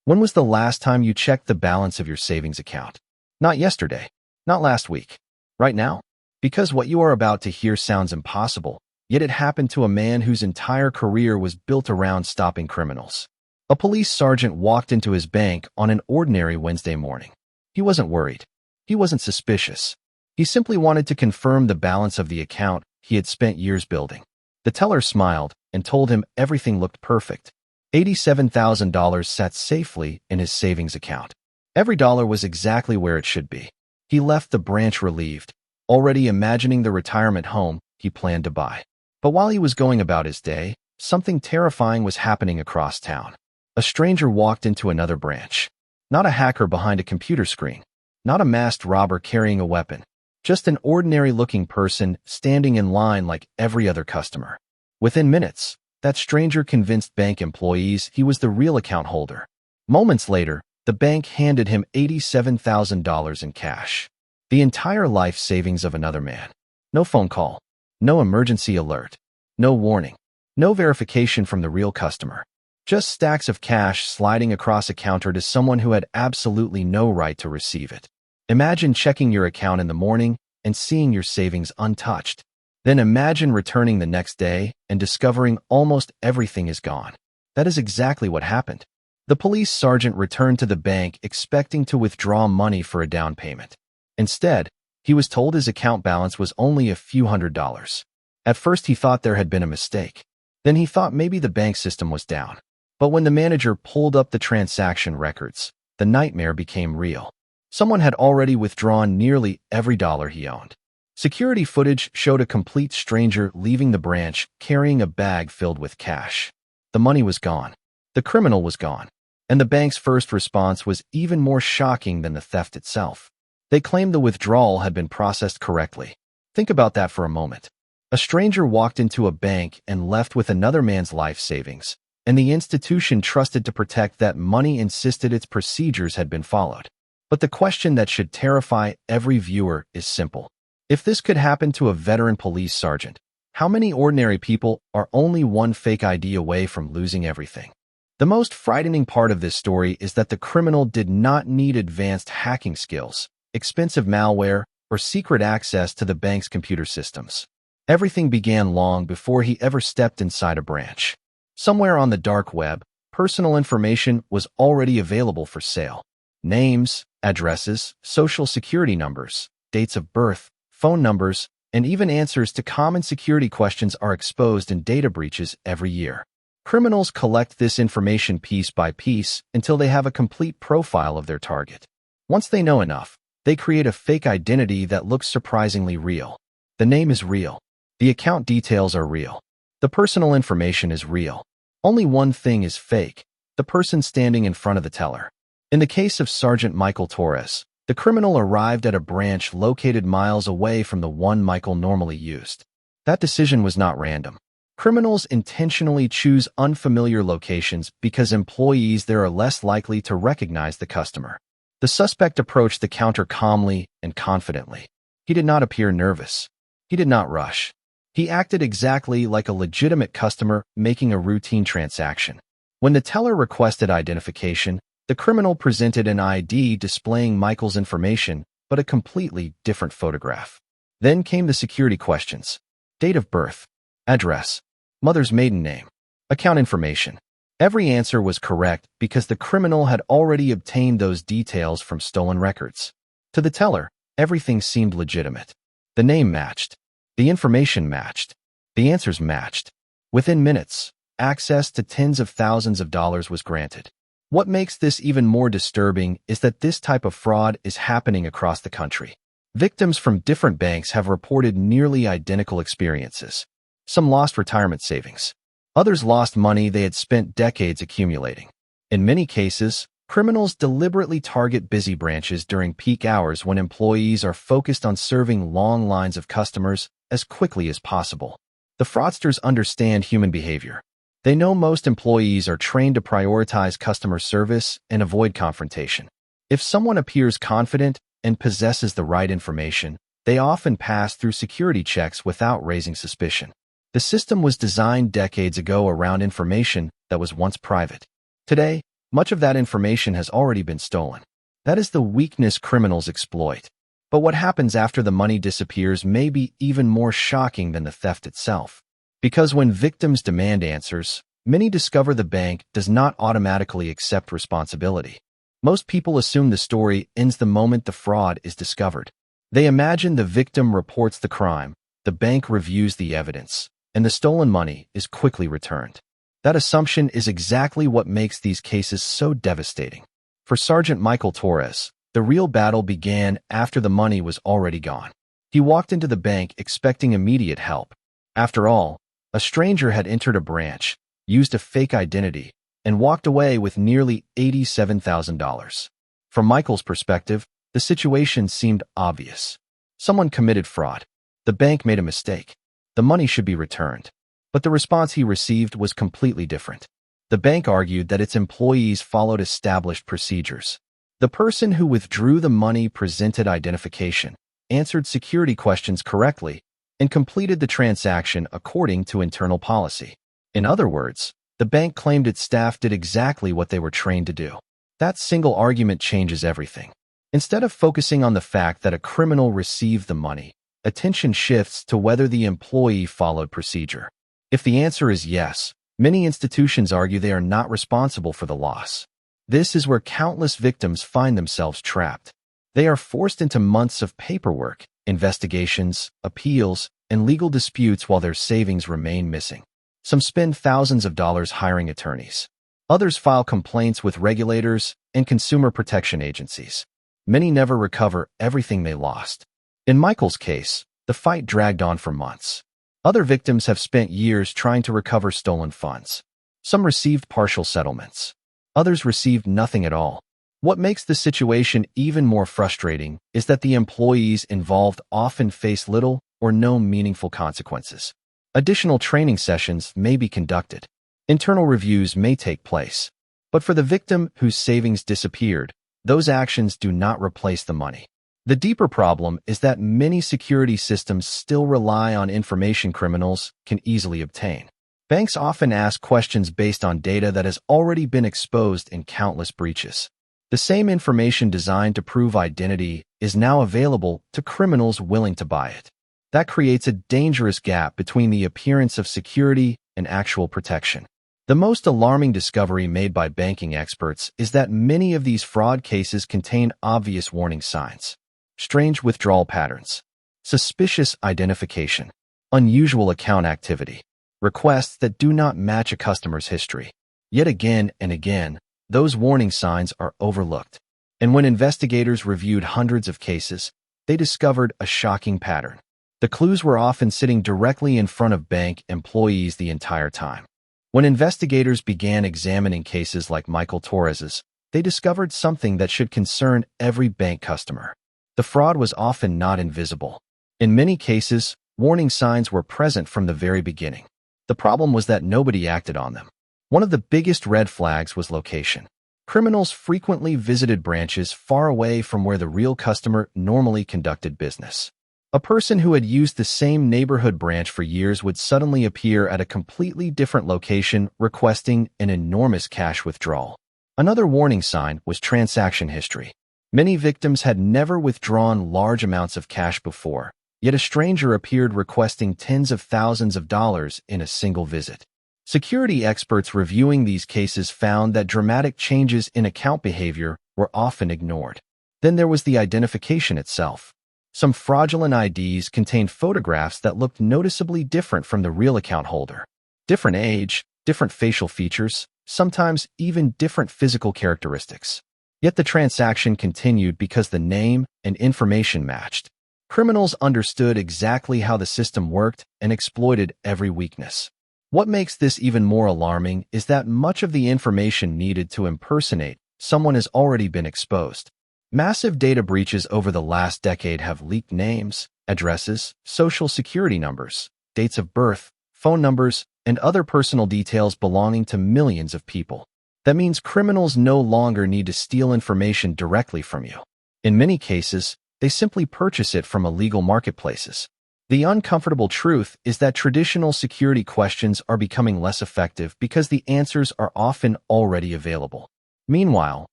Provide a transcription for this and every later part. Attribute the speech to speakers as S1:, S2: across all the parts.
S1: When was the last time you checked the balance of your savings account? Not yesterday. Not last week. Right now? Because what you are about to hear sounds impossible, yet it happened to a man whose entire career was built around stopping criminals. A police sergeant walked into his bank on an ordinary Wednesday morning. He wasn't worried. He wasn't suspicious. He simply wanted to confirm the balance of the account he had spent years building. The teller smiled and told him everything looked perfect. $87,000 sat safely in his savings account. Every dollar was exactly where it should be. He left the branch relieved, already imagining the retirement home he planned to buy. But while he was going about his day, something terrifying was happening across town. A stranger walked into another branch. Not a hacker behind a computer screen. Not a masked robber carrying a weapon. Just an ordinary-looking person standing in line like every other customer. Within minutes, that stranger convinced bank employees he was the real account holder. Moments later, the bank handed him $87,000 in cash. The entire life savings of another man. No phone call. No emergency alert. No warning. No verification from the real customer. Just stacks of cash sliding across a counter to someone who had absolutely no right to receive it. Imagine checking your account in the morning and seeing your savings untouched. Then imagine returning the next day and discovering almost everything is gone. That is exactly what happened. The police sergeant returned to the bank expecting to withdraw money for a down payment. Instead, he was told his account balance was only a few $100s. At first he thought there had been a mistake. Then he thought maybe the bank system was down. But when the manager pulled up the transaction records, the nightmare became real. Someone had already withdrawn nearly every dollar he owned. Security footage showed a complete stranger leaving the branch carrying a bag filled with cash. The money was gone. The criminal was gone. And the bank's first response was even more shocking than the theft itself. They claimed the withdrawal had been processed correctly. Think about that for a moment. A stranger walked into a bank and left with another man's life savings, and the institution trusted to protect that money insisted its procedures had been followed. But the question that should terrify every viewer is simple. If this could happen to a veteran police sergeant, how many ordinary people are only one fake ID away from losing everything? The most frightening part of this story is that the criminal did not need advanced hacking skills, expensive malware, or secret access to the bank's computer systems. Everything began long before he ever stepped inside a branch. Somewhere on the dark web, personal information was already available for sale. Names, addresses, social security numbers, dates of birth, phone numbers, and even answers to common security questions are exposed in data breaches every year. Criminals collect this information piece by piece until they have a complete profile of their target. Once they know enough, they create a fake identity that looks surprisingly real. The name is real. The account details are real. The personal information is real. Only one thing is fake: the person standing in front of the teller. In the case of Sergeant Michael Torres, the criminal arrived at a branch located miles away from the one Michael normally used. That decision was not random. Criminals intentionally choose unfamiliar locations because employees there are less likely to recognize the customer. The suspect approached the counter calmly and confidently. He did not appear nervous. He did not rush. He acted exactly like a legitimate customer making a routine transaction. When the teller requested identification, the criminal presented an ID displaying Michael's information, but a completely different photograph. Then came the security questions: date of birth, address, mother's maiden name, account information. Every answer was correct because the criminal had already obtained those details from stolen records. To the teller, everything seemed legitimate. The name matched. The information matched. The answers matched. Within minutes, access to tens of thousands of dollars was granted. What makes this even more disturbing is that this type of fraud is happening across the country. Victims from different banks have reported nearly identical experiences. Some lost retirement savings. Others lost money they had spent decades accumulating. In many cases, criminals deliberately target busy branches during peak hours when employees are focused on serving long lines of customers as quickly as possible. The fraudsters understand human behavior. They know most employees are trained to prioritize customer service and avoid confrontation. If someone appears confident and possesses the right information, they often pass through security checks without raising suspicion. The system was designed decades ago around information that was once private. Today, Much of that information has already been stolen. That is the weakness criminals exploit. But what happens after the money disappears may be even more shocking than the theft itself. Because when victims demand answers, many discover the bank does not automatically accept responsibility. Most people assume the story ends the moment the fraud is discovered. They imagine the victim reports the crime, the bank reviews the evidence, and the stolen money is quickly returned. That assumption is exactly what makes these cases so devastating. For Sergeant Michael Torres, the real battle began after the money was already gone. He walked into the bank expecting immediate help. After all, a stranger had entered a branch, used a fake identity, and walked away with nearly $87,000. From Michael's perspective, the situation seemed obvious. Someone committed fraud. The bank made a mistake. The money should be returned. But the response he received was completely different. The bank argued that its employees followed established procedures. The person who withdrew the money presented identification, answered security questions correctly, and completed the transaction according to internal policy. In other words, the bank claimed its staff did exactly what they were trained to do. That single argument changes everything. Instead of focusing on the fact that a criminal received the money, attention shifts to whether the employee followed procedure. If the answer is yes, many institutions argue they are not responsible for the loss. This is where countless victims find themselves trapped. They are forced into months of paperwork, investigations, appeals, and legal disputes while their savings remain missing. Some spend thousands of dollars hiring attorneys. Others file complaints with regulators and consumer protection agencies. Many never recover everything they lost. In Michael's case, the fight dragged on for months. Other victims have spent years trying to recover stolen funds. Some received partial settlements. Others received nothing at all. What makes the situation even more frustrating is that the employees involved often face little or no meaningful consequences. Additional training sessions may be conducted. Internal reviews may take place. But for the victim whose savings disappeared, those actions do not replace the money. The deeper problem is that many security systems still rely on information criminals can easily obtain. Banks often ask questions based on data that has already been exposed in countless breaches. The same information designed to prove identity is now available to criminals willing to buy it. That creates a dangerous gap between the appearance of security and actual protection. The most alarming discovery made by banking experts is that many of these fraud cases contain obvious warning signs. Strange withdrawal patterns, suspicious identification, unusual account activity, requests that do not match a customer's history. Yet again and again, those warning signs are overlooked. And when investigators reviewed hundreds of cases, they discovered a shocking pattern. The clues were often sitting directly in front of bank employees the entire time. When investigators began examining cases like Michael Torres's, they discovered something that should concern every bank customer. The fraud was often not invisible. In many cases, warning signs were present from the very beginning. The problem was that nobody acted on them. One of the biggest red flags was location. Criminals frequently visited branches far away from where the real customer normally conducted business. A person who had used the same neighborhood branch for years would suddenly appear at a completely different location requesting an enormous cash withdrawal. Another warning sign was transaction history. Many victims had never withdrawn large amounts of cash before, yet a stranger appeared requesting tens of thousands of dollars in a single visit. Security experts reviewing these cases found that dramatic changes in account behavior were often ignored. Then there was the identification itself. Some fraudulent IDs contained photographs that looked noticeably different from the real account holder. Different age, different facial features, sometimes even different physical characteristics. Yet the transaction continued because the name and information matched. Criminals understood exactly how the system worked and exploited every weakness. What makes this even more alarming is that much of the information needed to impersonate someone has already been exposed. Massive data breaches over the last decade have leaked names, addresses, social security numbers, dates of birth, phone numbers, and other personal details belonging to millions of people. That means criminals no longer need to steal information directly from you. In many cases, they simply purchase it from illegal marketplaces. The uncomfortable truth is that traditional security questions are becoming less effective because the answers are often already available. Meanwhile,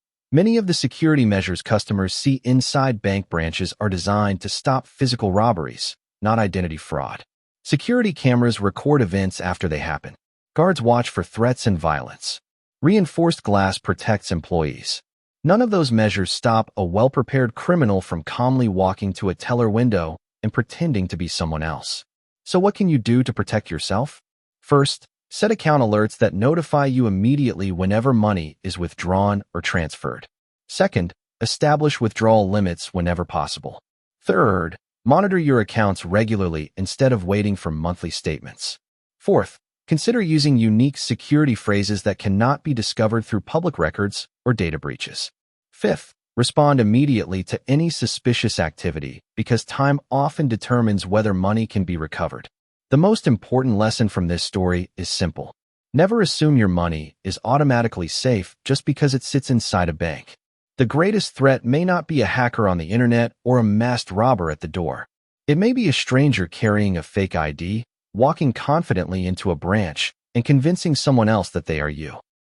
S1: many of the security measures customers see inside bank branches are designed to stop physical robberies, not identity fraud. Security cameras record events after they happen. Guards watch for threats and violence. Reinforced glass protects employees. None of those measures stop a well-prepared criminal from calmly walking to a teller window and pretending to be someone else. So what can you do to protect yourself? First, set account alerts that notify you immediately whenever money is withdrawn or transferred. Second, establish withdrawal limits whenever possible. Third, monitor your accounts regularly instead of waiting for monthly statements. Fourth, consider using unique security phrases that cannot be discovered through public records or data breaches. Fifth, respond immediately to any suspicious activity because time often determines whether money can be recovered. The most important lesson from this story is simple. Never assume your money is automatically safe just because it sits inside a bank. The greatest threat may not be a hacker on the internet or a masked robber at the door. It may be a stranger carrying a fake ID, walking confidently into a branch, and convincing someone else that they are you.